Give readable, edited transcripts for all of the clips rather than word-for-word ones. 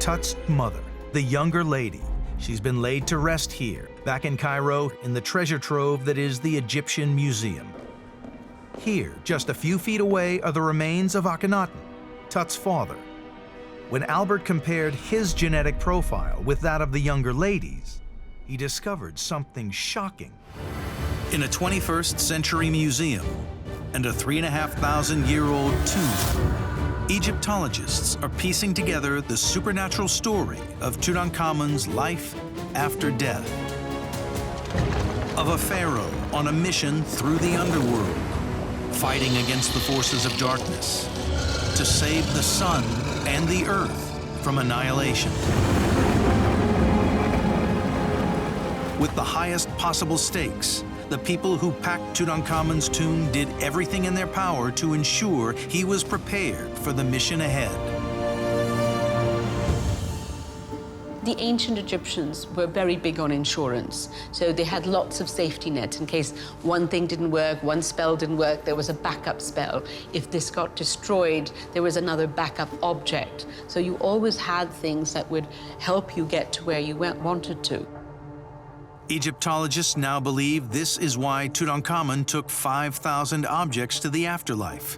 Tut's mother, the younger lady. She's been laid to rest here, back in Cairo, in the treasure trove that is the Egyptian Museum. Here, just a few feet away, are the remains of Akhenaten, Tut's father. When Albert compared his genetic profile with that of the younger lady's, he discovered something shocking. In a 21st century museum and a 3,500-year-old tomb, Egyptologists are piecing together the supernatural story of Tutankhamun's life after death. Of a pharaoh on a mission through the underworld, fighting against the forces of darkness to save the sun and the earth from annihilation. With the highest possible stakes, the people who packed Tutankhamun's tomb did everything in their power to ensure he was prepared for the mission ahead. The ancient Egyptians were very big on insurance, so they had lots of safety nets in case one thing didn't work, one spell didn't work, there was a backup spell. If this got destroyed, there was another backup object. So you always had things that would help you get to where you wanted to. Egyptologists now believe this is why Tutankhamun took 5,000 objects to the afterlife.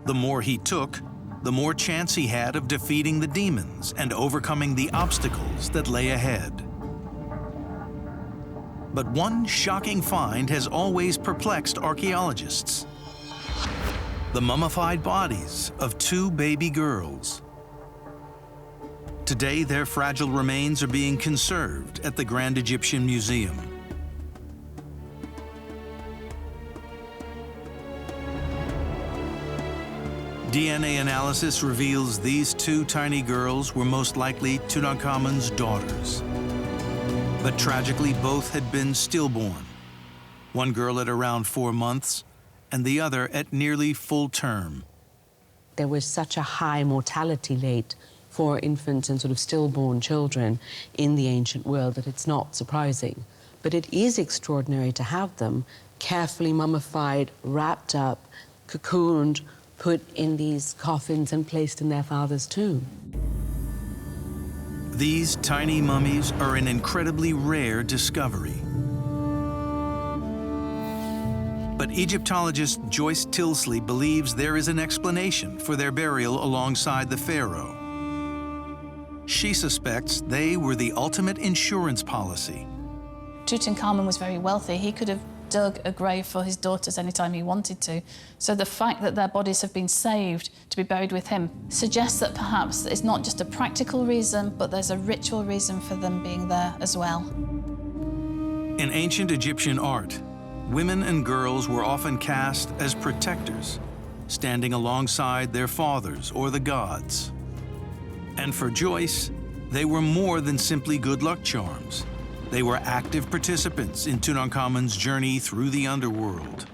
The more he took, the more chance he had of defeating the demons and overcoming the obstacles that lay ahead. But one shocking find has always perplexed archaeologists: the mummified bodies of 2 baby girls. Today, their fragile remains are being conserved at the Grand Egyptian Museum. DNA analysis reveals these 2 tiny girls were most likely Tutankhamun's daughters. But tragically, both had been stillborn. One girl at around 4 months, and the other at nearly full term. There was such a high mortality rate for infants and sort of stillborn children in the ancient world that it's not surprising. But it is extraordinary to have them carefully mummified, wrapped up, cocooned, put in these coffins and placed in their father's tomb. These tiny mummies are an incredibly rare discovery. But Egyptologist Joyce Tilsley believes there is an explanation for their burial alongside the pharaoh. She suspects they were the ultimate insurance policy. Tutankhamun was very wealthy. He could have dug a grave for his daughters anytime he wanted to. So the fact that their bodies have been saved to be buried with him suggests that perhaps it's not just a practical reason, but there's a ritual reason for them being there as well. In ancient Egyptian art, women and girls were often cast as protectors, standing alongside their fathers or the gods. And for Joyce, they were more than simply good luck charms. They were active participants in Tutankhamun's journey through the underworld.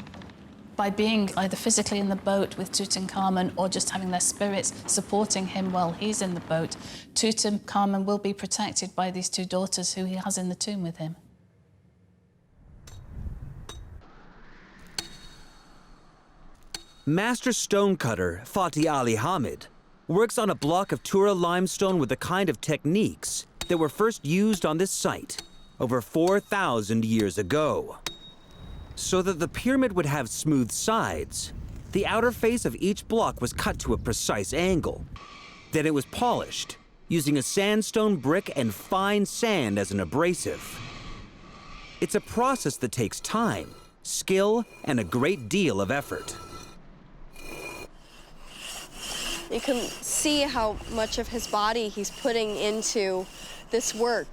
By being either physically in the boat with Tutankhamun or just having their spirits supporting him while he's in the boat, Tutankhamun will be protected by these 2 daughters who he has in the tomb with him. Master stonecutter Fatih Ali Hamid works on a block of Tura limestone with the kind of techniques that were first used on this site over 4,000 years ago. So that the pyramid would have smooth sides, the outer face of each block was cut to a precise angle. Then it was polished, using a sandstone brick and fine sand as an abrasive. It's a process that takes time, skill, and a great deal of effort. You can see how much of his body he's putting into this work,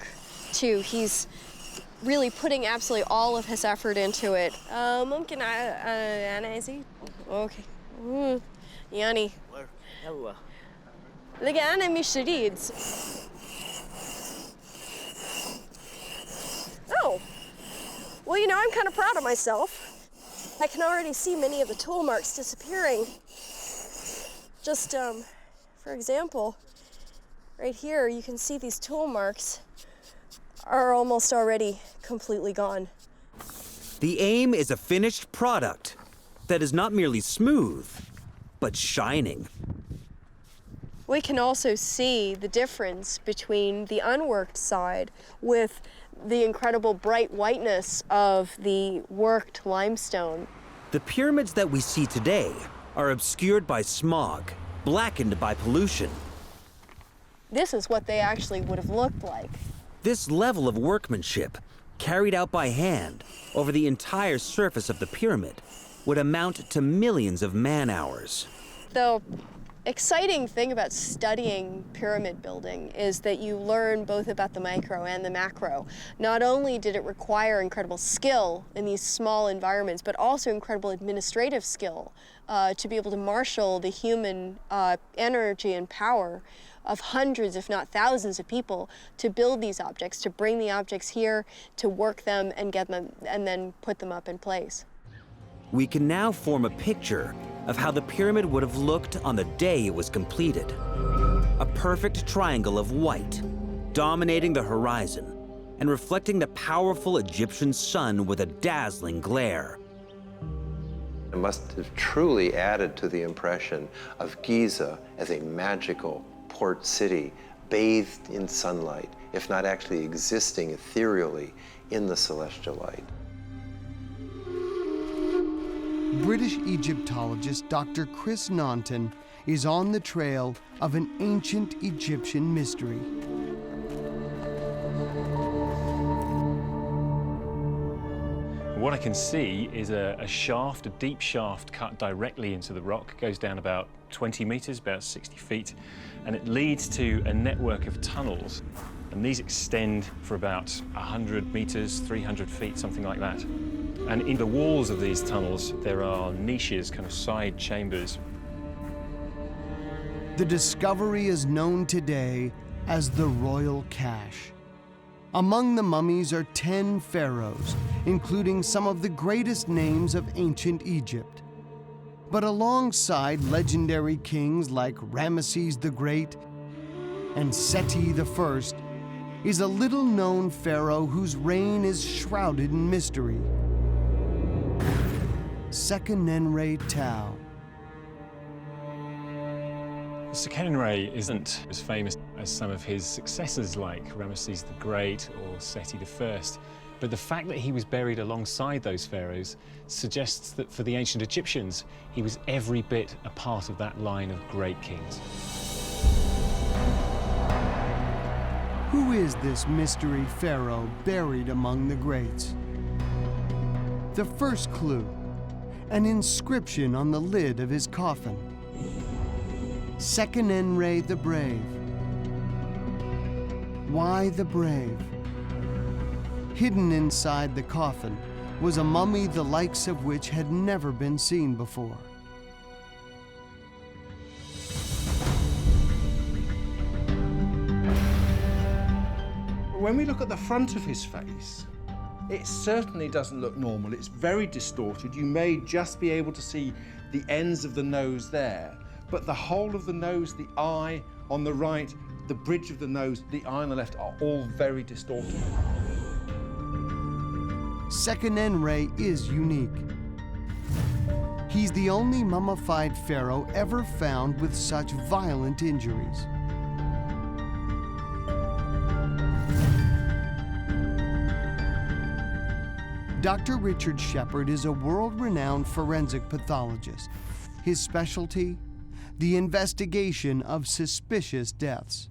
too. He's really putting absolutely all of his effort into it. ممكن أنا أزيد؟ أوكي. يعني لقى أنا مش شديد. Oh, well, you know, I'm kind of proud of myself. I can already see many of the tool marks disappearing. Just, for example, right here, you can see these tool marks are almost already completely gone. The aim is a finished product that is not merely smooth, but shining. We can also see the difference between the unworked side with the incredible bright whiteness of the worked limestone. The pyramids that we see today are obscured by smog, blackened by pollution. This is what they actually would have looked like. This level of workmanship, carried out by hand over the entire surface of the pyramid, would amount to millions of man-hours. The exciting thing about studying pyramid building is that you learn both about the micro and the macro. Not only did it require incredible skill in these small environments, but also incredible administrative skill to be able to marshal the human energy and power of hundreds, if not thousands of people to build these objects, to bring the objects here, to work them and get them, and then put them up in place. We can now form a picture of how the pyramid would have looked on the day it was completed. A perfect triangle of white, dominating the horizon and reflecting the powerful Egyptian sun with a dazzling glare. It must have truly added to the impression of Giza as a magical port city bathed in sunlight, if not actually existing ethereally in the celestial light. British Egyptologist Dr. Chris Naunton is on the trail of an ancient Egyptian mystery. What I can see is a shaft, a deep shaft cut directly into the rock. It goes down about 20 meters, about 60 feet, and it leads to a network of tunnels. And these extend for about 100 meters, 300 feet, something like that. And in the walls of these tunnels, there are niches, kind of side chambers. The discovery is known today as the Royal Cache. Among the mummies are 10 pharaohs, including some of the greatest names of ancient Egypt. But alongside legendary kings like Ramesses the Great and Seti I is a little-known pharaoh whose reign is shrouded in mystery. Sekenenre Tao. Sekenenre isn't as famous as some of his successors like Ramesses the Great or Seti I, but the fact that he was buried alongside those pharaohs suggests that for the ancient Egyptians, he was every bit a part of that line of great kings. Who is this mystery pharaoh buried among the greats? The first clue, an inscription on the lid of his coffin. Sekenenre the Brave. Why the brave? Hidden inside the coffin was a mummy the likes of which had never been seen before. When we look at the front of his face, it certainly doesn't look normal. It's very distorted. You may just be able to see the ends of the nose there, but the whole of the nose, the eye on the right, the bridge of the nose, the eye on the left are all very distorted. Sekenenre is unique. He's the only mummified pharaoh ever found with such violent injuries. Dr. Richard Shepard is a world-renowned forensic pathologist. His specialty? The investigation of suspicious deaths.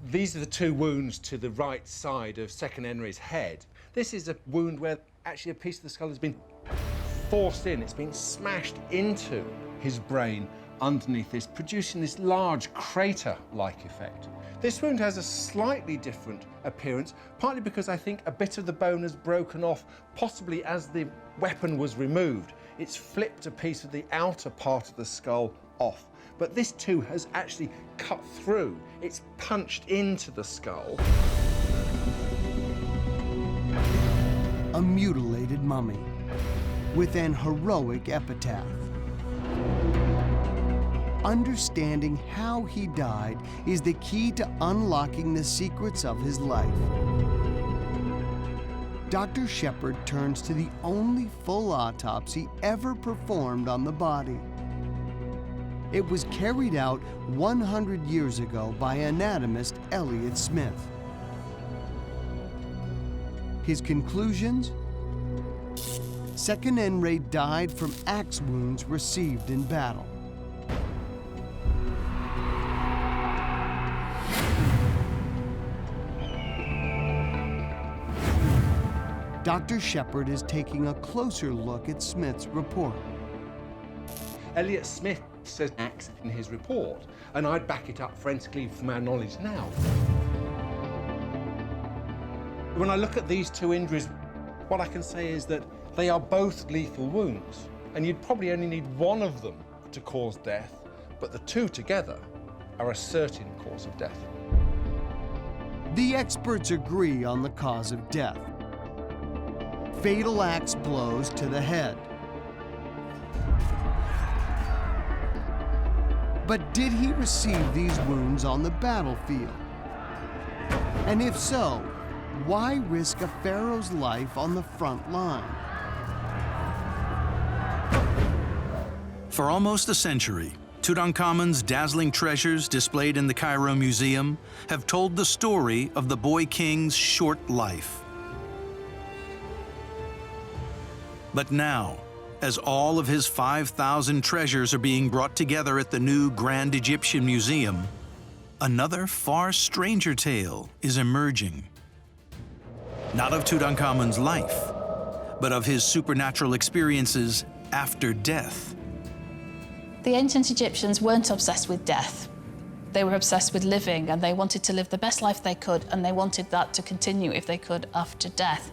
These are the two wounds to the right side of Sekenenre's head. This is a wound where actually a piece of the skull has been forced in. It's been smashed into his brain underneath this, producing this large crater-like effect. This wound has a slightly different appearance, partly because I think a bit of the bone has broken off, possibly as the weapon was removed. It's flipped a piece of the outer part of the skull off. But this too has actually cut through. It's punched into the skull. A mutilated mummy with an heroic epitaph. Understanding how he died is the key to unlocking the secrets of his life. Dr. Shepard turns to the only full autopsy ever performed on the body. It was carried out 100 years ago by anatomist Elliot Smith. His conclusions? Seqenenre died from axe wounds received in battle. Dr. Shepard is taking a closer look at Smith's report. Elliot Smith says axe in his report, and I'd back it up forensically from our knowledge now. When I look at these two injuries, what I can say is that they are both lethal wounds, and you'd probably only need one of them to cause death, but the two together are a certain cause of death. The experts agree on the cause of death. Fatal axe blows to the head. But did he receive these wounds on the battlefield? And if so, why risk a pharaoh's life on the front line? For almost a century, Tutankhamun's dazzling treasures displayed in the Cairo Museum have told the story of the boy king's short life. But now, as all of his 5,000 treasures are being brought together at the new Grand Egyptian Museum, another far stranger tale is emerging. Not of Tutankhamun's life, but of his supernatural experiences after death. The ancient Egyptians weren't obsessed with death. They were obsessed with living, and they wanted to live the best life they could, and they wanted that to continue if they could after death.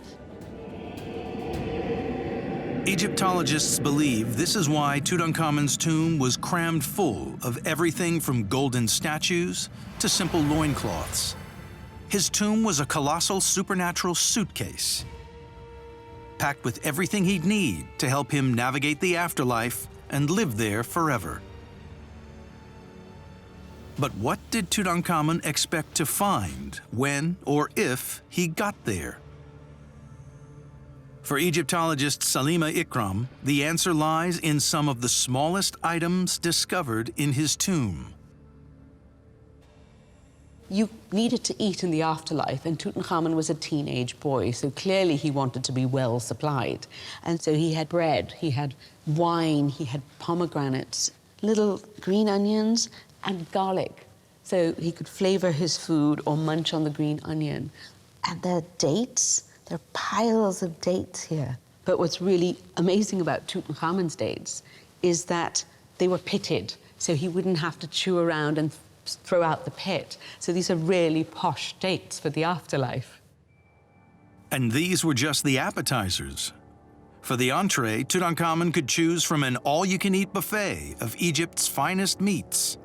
Egyptologists believe this is why Tutankhamun's tomb was crammed full of everything from golden statues to simple loincloths. His tomb was a colossal supernatural suitcase, packed with everything he'd need to help him navigate the afterlife and live there forever. But what did Tutankhamun expect to find when or if he got there? For Egyptologist Salima Ikram, the answer lies in some of the smallest items discovered in his tomb. You needed to eat in the afterlife, and Tutankhamun was a teenage boy, so clearly he wanted to be well supplied. And so he had bread, he had wine, he had pomegranates, little green onions, and garlic, so he could flavor his food or munch on the green onion. And there are dates. There are piles of dates here. But what's really amazing about Tutankhamun's dates is that they were pitted, so he wouldn't have to chew around and throw out the pit. So these are really posh dates for the afterlife. And these were just the appetizers. For the entree, Tutankhamun could choose from an all-you-can-eat buffet of Egypt's finest meats.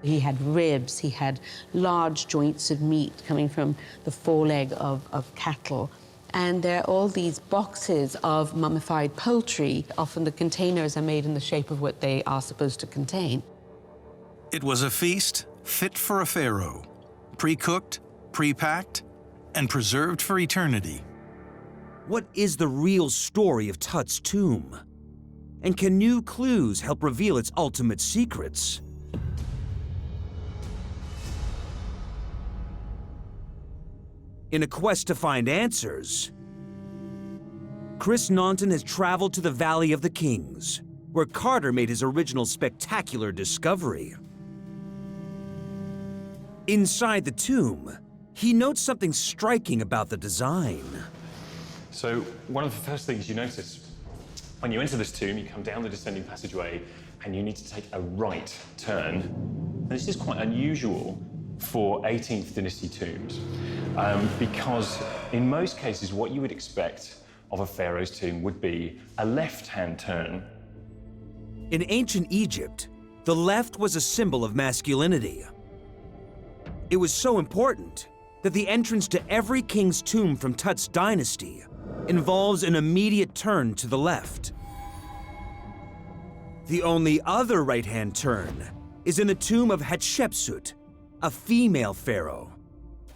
He had ribs, he had large joints of meat coming from the foreleg of cattle. And there are all these boxes of mummified poultry. Often the containers are made in the shape of what they are supposed to contain. It was a feast fit for a pharaoh, pre-cooked, pre-packed, and preserved for eternity. What is the real story of Tut's tomb? And can new clues help reveal its ultimate secrets? In a quest to find answers, Chris Naunton has traveled to the Valley of the Kings, where Carter made his original spectacular discovery. Inside the tomb, he notes something striking about the design. So one of the first things you notice when you enter this tomb, you come down the descending passageway and you need to take a right turn. And this is quite unusual for 18th dynasty tombs, because in most cases what you would expect of a pharaoh's tomb would be a left-hand turn. In ancient Egypt, the left was a symbol of masculinity. It was so important that the entrance to every king's tomb from Tut's dynasty involves an immediate turn to the left. The only other right-hand turn is in the tomb of Hatshepsut, a female pharaoh.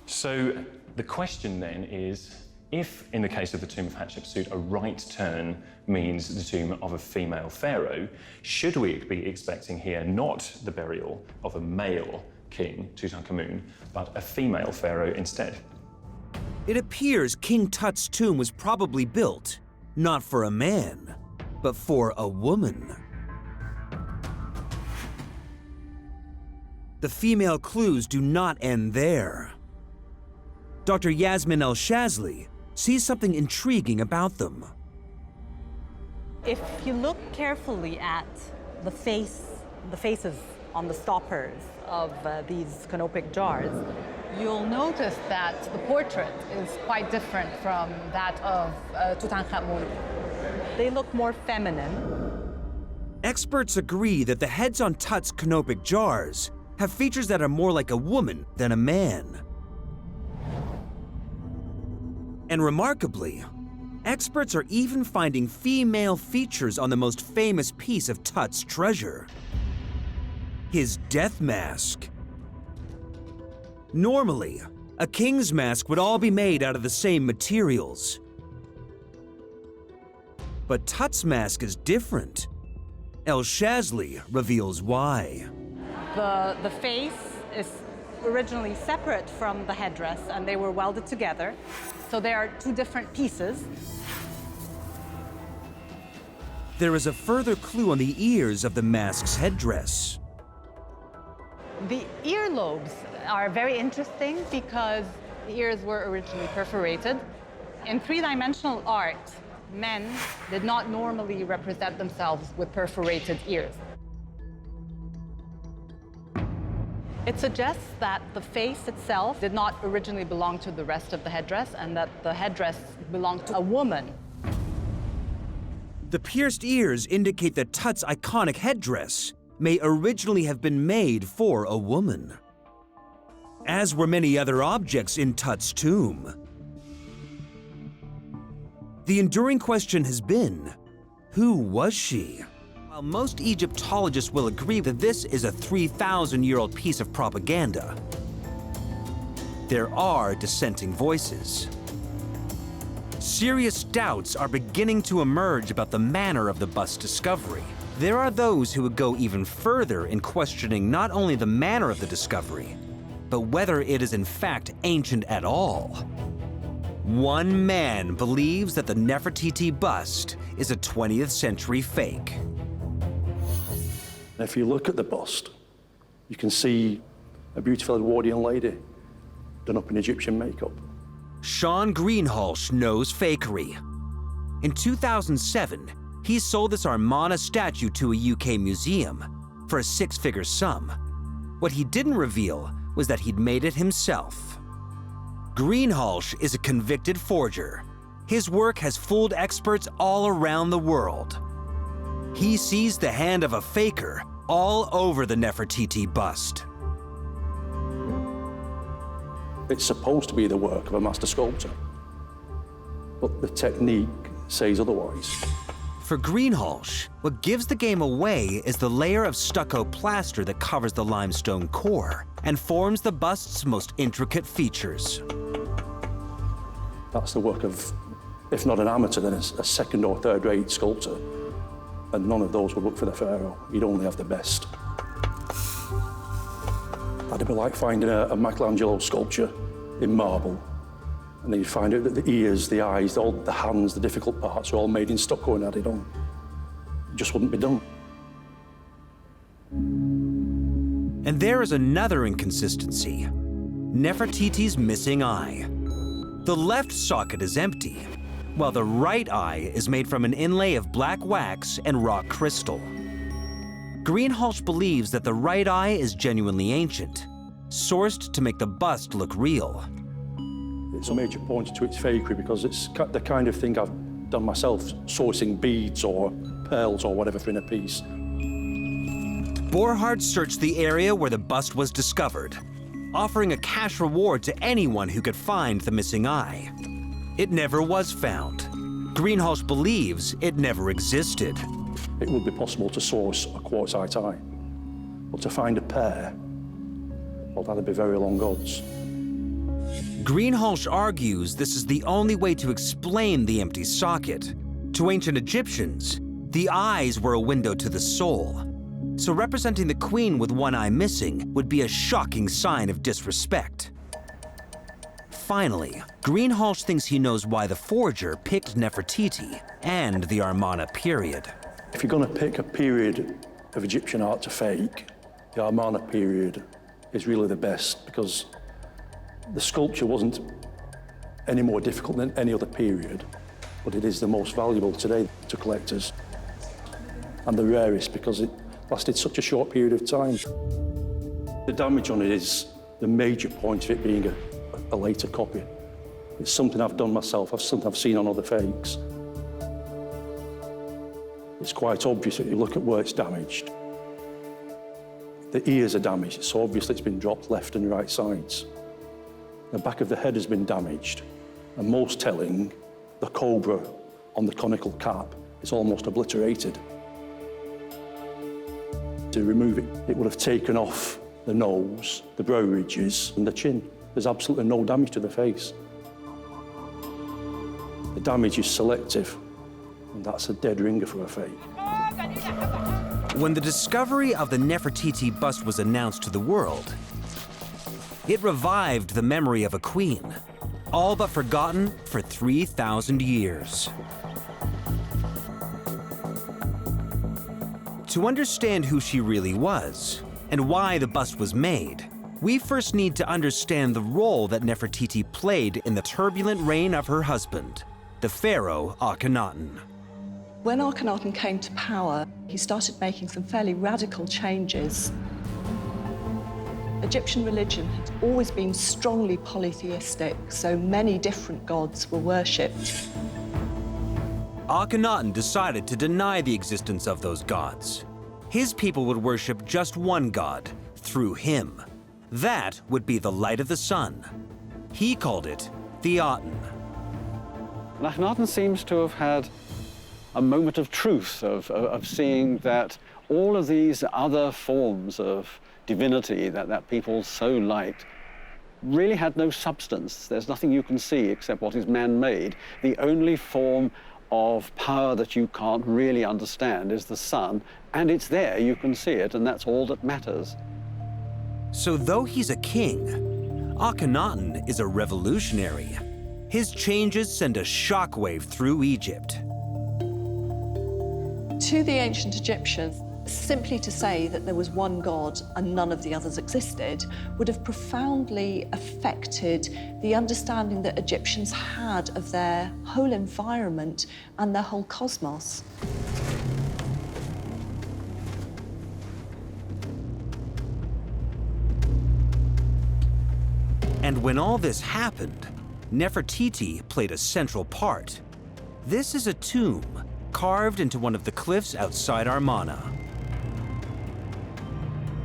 So the question then is, If, in the case of the tomb of Hatshepsut, a right turn means the tomb of a female pharaoh, should we be expecting here not the burial of a male king, Tutankhamun, but a female pharaoh instead? It appears King Tut's tomb was probably built not for a man, but for a woman. The female clues do not end there. Dr. Yasmin El-Shazli sees something intriguing about them. If you look carefully at the faces on the stoppers of these canopic jars, you'll notice that the portrait is quite different from that of Tutankhamun. They look more feminine. Experts agree that the heads on Tut's canopic jars have features that are more like a woman than a man. And remarkably, experts are even finding female features on the most famous piece of Tut's treasure, his death mask. Normally, a king's mask would all be made out of the same materials. But Tut's mask is different. El-Shazli reveals why. The face is originally separate from the headdress, and they were welded together. So there are two different pieces. There is a further clue on the ears of the mask's headdress. The earlobes are very interesting because the ears were originally perforated. In three-dimensional art, men did not normally represent themselves with perforated ears. It suggests that the face itself did not originally belong to the rest of the headdress and that the headdress belonged to a woman. The pierced ears indicate that Tut's iconic headdress may originally have been made for a woman, as were many other objects in Tut's tomb. The enduring question has been, who was she? While most Egyptologists will agree that this is a 3,000-year-old piece of propaganda, there are dissenting voices. Serious doubts are beginning to emerge about the manner of the bust's discovery. There are those who would go even further in questioning not only the manner of the discovery, but whether it is in fact ancient at all. One man believes that the Nefertiti bust is a 20th century fake. If you look at the bust, you can see a beautiful Edwardian lady done up in Egyptian makeup. Sean Greenhalgh knows fakery. In 2007, he sold this Armana statue to a UK museum for a six-figure sum. What he didn't reveal was that he'd made it himself. Greenhalgh is a convicted forger. His work has fooled experts all around the world. He sees the hand of a faker all over the Nefertiti bust. It's supposed to be the work of a master sculptor, but the technique says otherwise. For Greenhalgh, what gives the game away is the layer of stucco plaster that covers the limestone core and forms the bust's most intricate features. That's the work of, if not an amateur, then a second or third rate sculptor. And none of those would look for the Pharaoh. You'd only have the best. That'd be like finding a Michelangelo sculpture in marble. And then you'd find out that the ears, the eyes, all the hands, the difficult parts are all made in stucco and added on. It just wouldn't be done. And there is another inconsistency. Nefertiti's missing eye. The left socket is empty, while the right eye is made from an inlay of black wax and rock crystal. Greenhalgh believes that the right eye is genuinely ancient, sourced to make the bust look real. It's a major point to its fakery because it's the kind of thing I've done myself, sourcing beads or pearls or whatever in a piece. Borchardt searched the area where the bust was discovered, offering a cash reward to anyone who could find the missing eye. It never was found. Greenhalgh believes it never existed. It would be possible to source a quartzite eye, but to find a pair, well, that'd be very long odds. Greenhalgh argues this is the only way to explain the empty socket. To ancient Egyptians, the eyes were a window to the soul. So representing the queen with one eye missing would be a shocking sign of disrespect. Finally, Greenhalgh thinks he knows why the forger picked Nefertiti and the Amarna period. If you're going to pick a period of Egyptian art to fake, the Amarna period is really the best, because the sculpture wasn't any more difficult than any other period, but it is the most valuable today to collectors, and the rarest because it lasted such a short period of time. The damage on it is the major point of it being a later copy. It's something I've done myself, it's something I've seen on other fakes. It's quite obvious if you look at where it's damaged. The ears are damaged, so obviously it's been dropped left and right sides. The back of the head has been damaged, and most telling, the cobra on the conical cap is almost obliterated. To remove it, it would have taken off the nose, the brow ridges, and the chin. There's absolutely no damage to the face. The damage is selective, and that's a dead ringer for a fake. When the discovery of the Nefertiti bust was announced to the world, it revived the memory of a queen, all but forgotten for 3,000 years. To understand who she really was and why the bust was made, we first need to understand the role that Nefertiti played in the turbulent reign of her husband, the pharaoh Akhenaten. When Akhenaten came to power, he started making some fairly radical changes. Egyptian religion had always been strongly polytheistic, so many different gods were worshipped. Akhenaten decided to deny the existence of those gods. His people would worship just one god, through him. That would be the light of the sun. He called it the Aten. Akhenaten seems to have had a moment of truth, of seeing that all of these other forms of divinity that people so liked really had no substance. There's nothing you can see except what is man-made. The only form of power that you can't really understand is the sun, and it's there, you can see it, and that's all that matters. So though he's a king, Akhenaten is a revolutionary. His changes send a shockwave through Egypt. To the ancient Egyptians, simply to say that there was one god and none of the others existed would have profoundly affected the understanding that Egyptians had of their whole environment and their whole cosmos. And when all this happened, Nefertiti played a central part. This is a tomb carved into one of the cliffs outside Amarna.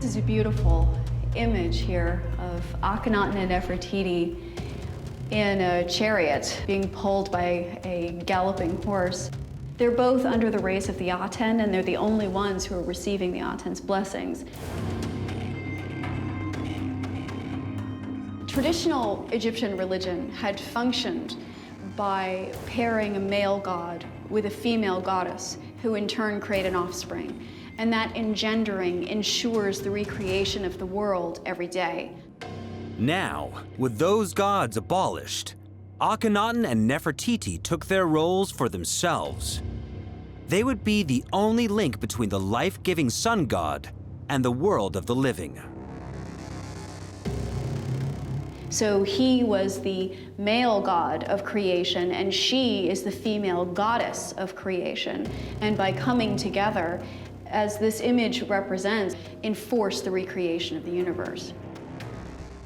This is a beautiful image here of Akhenaten and Nefertiti in a chariot being pulled by a galloping horse. They're both under the rays of the Aten, and they're the only ones who are receiving the Aten's blessings. Traditional Egyptian religion had functioned by pairing a male god with a female goddess, who in turn create an offspring. And that engendering ensures the recreation of the world every day. Now, with those gods abolished, Akhenaten and Nefertiti took their roles for themselves. They would be the only link between the life-giving sun god and the world of the living. So he was the male god of creation, and she is the female goddess of creation. And by coming together, as this image represents, enforce the recreation of the universe.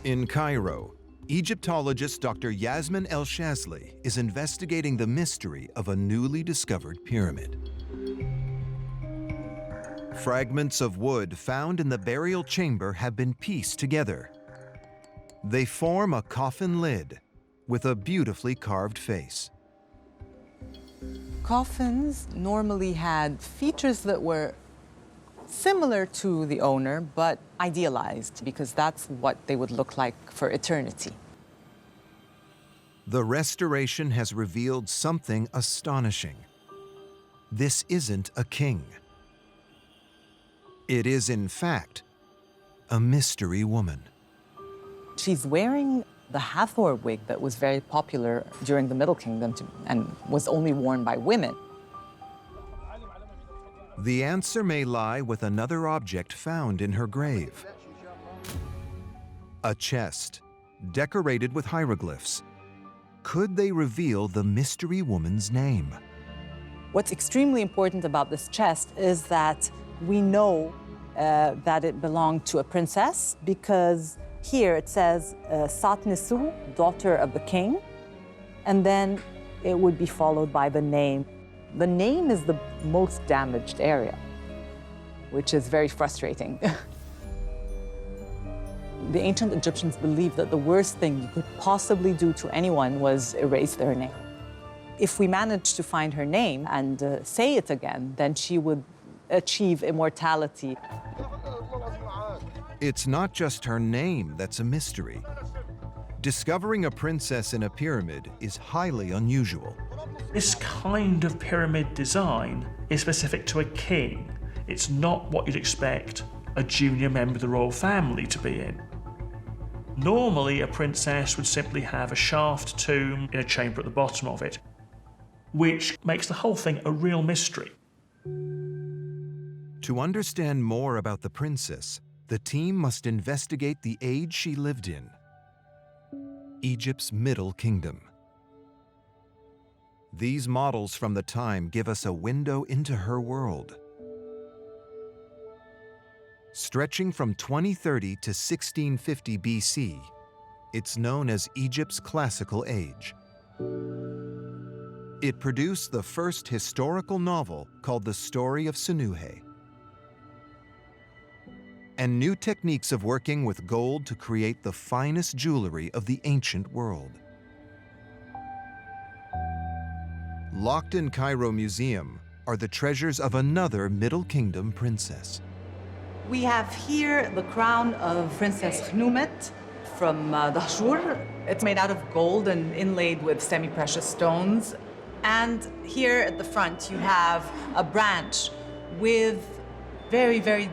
In Cairo, Egyptologist Dr. Yasmin El-Shazli is investigating the mystery of a newly discovered pyramid. Fragments of wood found in the burial chamber have been pieced together. They form a coffin lid with a beautifully carved face. Coffins normally had features that were similar to the owner, but idealized, because that's what they would look like for eternity. The restoration has revealed something astonishing. This isn't a king. It is, in fact, a mystery woman. She's wearing the Hathor wig that was very popular during the Middle Kingdom and was only worn by women. The answer may lie with another object found in her grave. A chest, decorated with hieroglyphs. Could they reveal the mystery woman's name? What's extremely important about this chest is that we know that it belonged to a princess, because here it says Satnisu, daughter of the king, and then it would be followed by the name. The name is the most damaged area, which is very frustrating. The ancient Egyptians believed that the worst thing you could possibly do to anyone was erase their name. If we managed to find her name and say it again, then she would achieve immortality. It's not just her name that's a mystery. Discovering a princess in a pyramid is highly unusual. This kind of pyramid design is specific to a king. It's not what you'd expect a junior member of the royal family to be in. Normally, a princess would simply have a shaft tomb in a chamber at the bottom of it, which makes the whole thing a real mystery. To understand more about the princess, the team must investigate the age she lived in. Egypt's Middle Kingdom. These models from the time give us a window into her world. Stretching from 2030 to 1650 BC, it's known as Egypt's Classical Age. It produced the first historical novel called The Story of Sinuhe, and new techniques of working with gold to create the finest jewelry of the ancient world. Locked in Cairo Museum are the treasures of another Middle Kingdom princess. We have here the crown of Princess Akhenaten from Dahshur. It's made out of gold and inlaid with semi-precious stones. And here at the front, you have a branch with very, very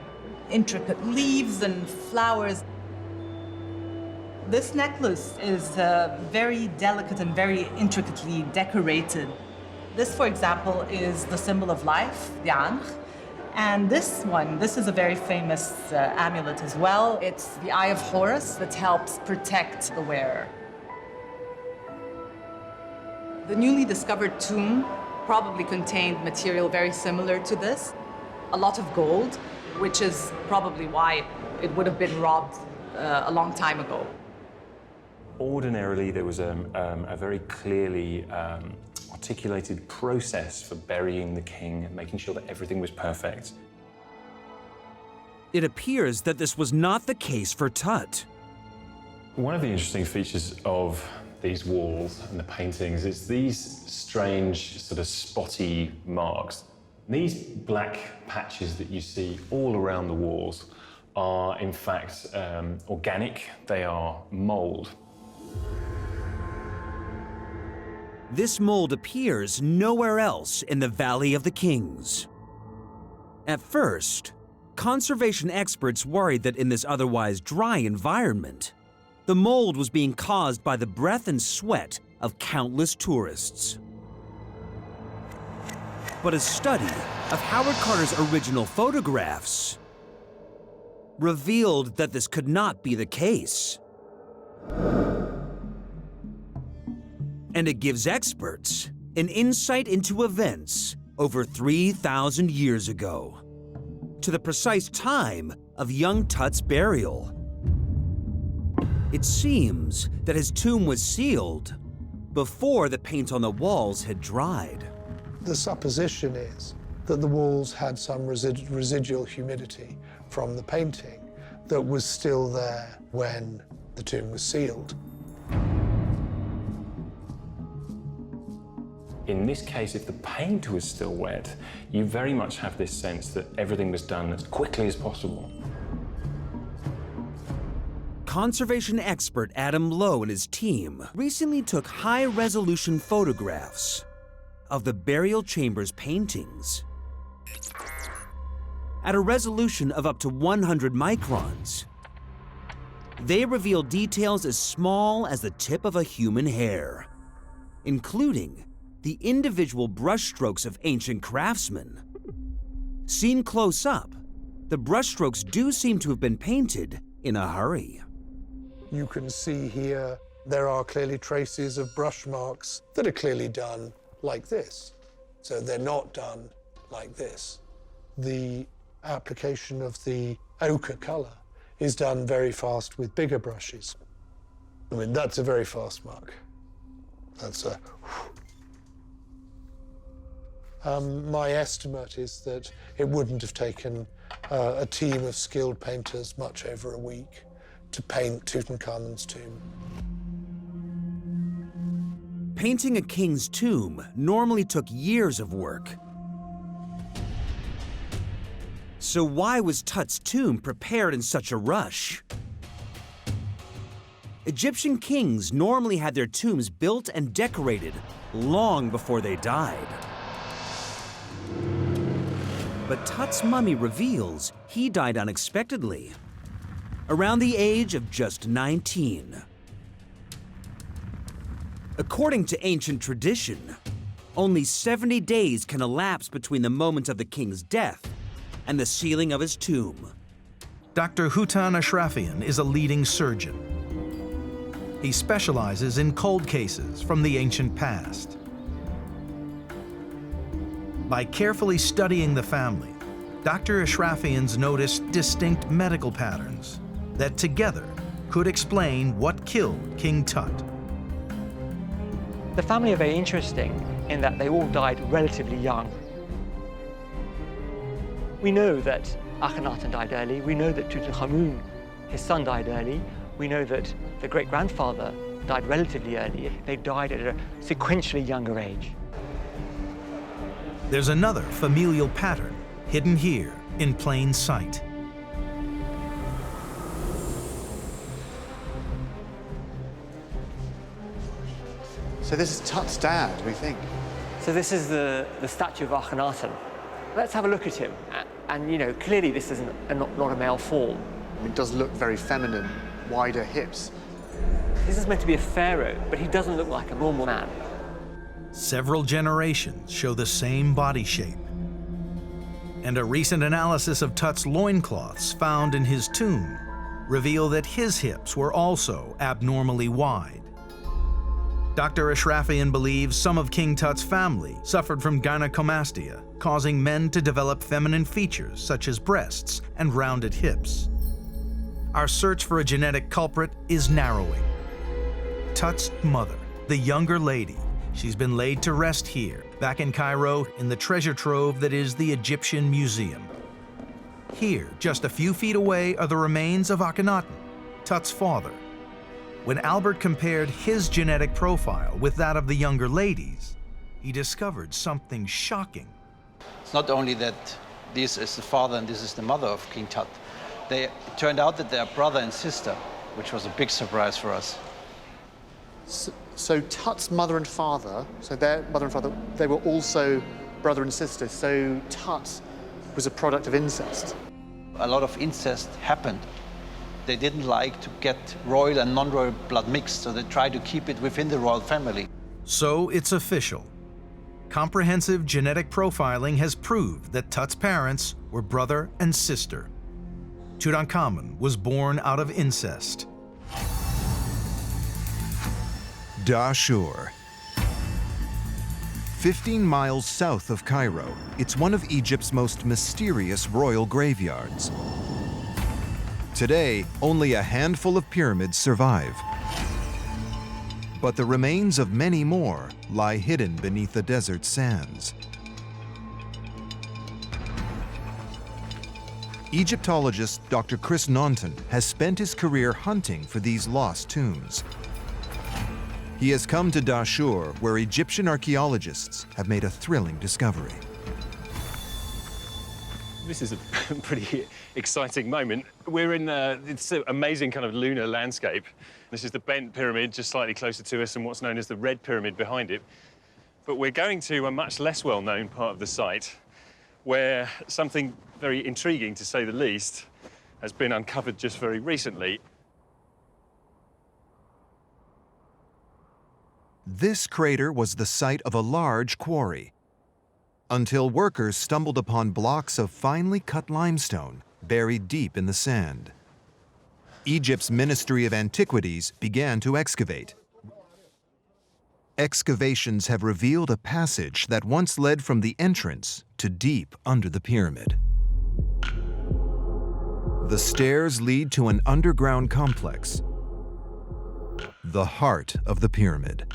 intricate leaves and flowers. This necklace is very delicate and very intricately decorated. This, for example, is the symbol of life, the Ankh. And this one, this is a very famous amulet as well. It's the Eye of Horus that helps protect the wearer. The newly discovered tomb probably contained material very similar to this, a lot of gold, which is probably why it would have been robbed a long time ago. Ordinarily, there was a very clearly articulated process for burying the king and making sure that everything was perfect. It appears that this was not the case for Tut. One of the interesting features of these walls and the paintings is these strange sort of spotty marks. These black patches that you see all around the walls are in fact organic. They are mold. This mold appears nowhere else in the Valley of the Kings. At first, conservation experts worried that in this otherwise dry environment, the mold was being caused by the breath and sweat of countless tourists. But a study of Howard Carter's original photographs revealed that this could not be the case. And it gives experts an insight into events over 3,000 years ago, to the precise time of young Tut's burial. It seems that his tomb was sealed before the paint on the walls had dried. The supposition is that the walls had some residual humidity from the painting that was still there when the tomb was sealed. In this case, if the paint was still wet, you very much have this sense that everything was done as quickly as possible. Conservation expert Adam Lowe and his team recently took high-resolution photographs of the burial chamber's paintings. At a resolution of up to 100 microns, they reveal details as small as the tip of a human hair, including the individual brushstrokes of ancient craftsmen. Seen close up, the brushstrokes do seem to have been painted in a hurry. You can see here there are clearly traces of brush marks that are clearly done like this. So they're not done like this. The application of the ochre color is done very fast with bigger brushes. I mean, that's a very fast mark. That's a... my estimate is that it wouldn't have taken a team of skilled painters much over a week to paint Tutankhamun's tomb. Painting a king's tomb normally took years of work. So why was Tut's tomb prepared in such a rush? Egyptian kings normally had their tombs built and decorated long before they died. But Tut's mummy reveals he died unexpectedly, around the age of just 19. According to ancient tradition, only 70 days can elapse between the moment of the king's death and the sealing of his tomb. Dr. Hutan Ashrafian is a leading surgeon. He specializes in cold cases from the ancient past. By carefully studying the family, Dr. Ashrafian's noticed distinct medical patterns that together could explain what killed King Tut. The family are very interesting in that they all died relatively young. We know that Akhenaten died early. We know that Tutankhamun, his son, died early. We know that the great-grandfather died relatively early. They died at a sequentially younger age. There's another familial pattern hidden here in plain sight. So this is Tut's dad, we think. So this is the statue of Akhenaten. Let's have a look at him. And you know, clearly this is not a male form. I mean, it does look very feminine, wider hips. This is meant to be a pharaoh, but he doesn't look like a normal man. Several generations show the same body shape. And a recent analysis of Tut's loincloths found in his tomb reveal that his hips were also abnormally wide. Dr. Ashrafian believes some of King Tut's family suffered from gynecomastia, causing men to develop feminine features such as breasts and rounded hips. Our search for a genetic culprit is narrowing. Tut's mother, the younger lady, she's been laid to rest here, back in Cairo, in the treasure trove that is the Egyptian Museum. Here, just a few feet away, are the remains of Akhenaten, Tut's father. When Albert compared his genetic profile with that of the younger lady's, he discovered something shocking. It's not only that this is the father and this is the mother of King Tut. It turned out that they are brother and sister, which was a big surprise for us. So Tut's mother and father, so their mother and father, they were also brother and sister. So Tut was a product of incest. A lot of incest happened. They didn't like to get royal and non-royal blood mixed, so they tried to keep it within the royal family. So it's official. Comprehensive genetic profiling has proved that Tut's parents were brother and sister. Tutankhamun was born out of incest. Dashur. 15 miles south of Cairo, it's one of Egypt's most mysterious royal graveyards. Today, only a handful of pyramids survive. But the remains of many more lie hidden beneath the desert sands. Egyptologist Dr. Chris Naunton has spent his career hunting for these lost tombs. He has come to Dashur, where Egyptian archaeologists have made a thrilling discovery. This is a pretty exciting moment. We're in it's an amazing kind of lunar landscape. This is the bent pyramid just slightly closer to us and what's known as the red pyramid behind it. But we're going to a much less well-known part of the site where something very intriguing, to say the least, has been uncovered just very recently. This crater was the site of a large quarry, until workers stumbled upon blocks of finely cut limestone buried deep in the sand. Egypt's Ministry of Antiquities began to excavate. Excavations have revealed a passage that once led from the entrance to deep under the pyramid. The stairs lead to an underground complex, the heart of the pyramid.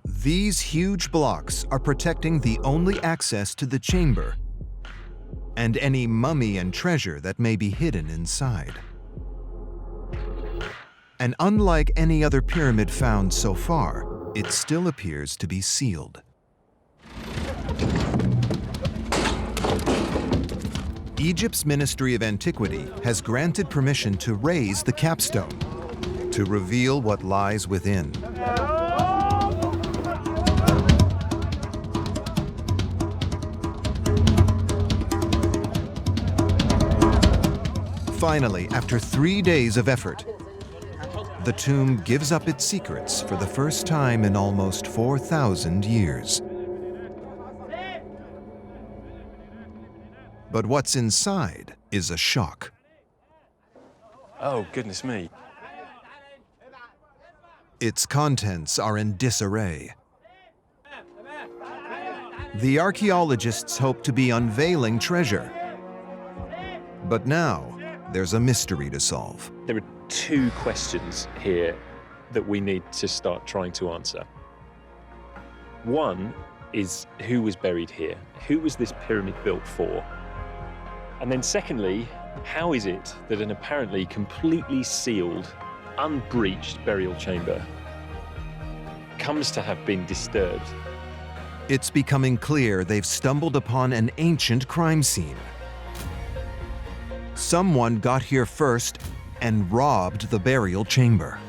These huge blocks are protecting the only access to the chamber and any mummy and treasure that may be hidden inside. And unlike any other pyramid found so far, it still appears to be sealed. Egypt's Ministry of Antiquity has granted permission to raise the capstone to reveal what lies within. Finally, after 3 days of effort, the tomb gives up its secrets for the first time in almost 4,000 years. But what's inside is a shock. Oh, goodness me. Its contents are in disarray. The archaeologists hope to be unveiling treasure. But now, there's a mystery to solve. There are two questions here that we need to start trying to answer. One is, who was buried here? Who was this pyramid built for? And then secondly, how is it that an apparently completely sealed, unbreached burial chamber comes to have been disturbed? It's becoming clear they've stumbled upon an ancient crime scene. Someone got here first and robbed the burial chamber.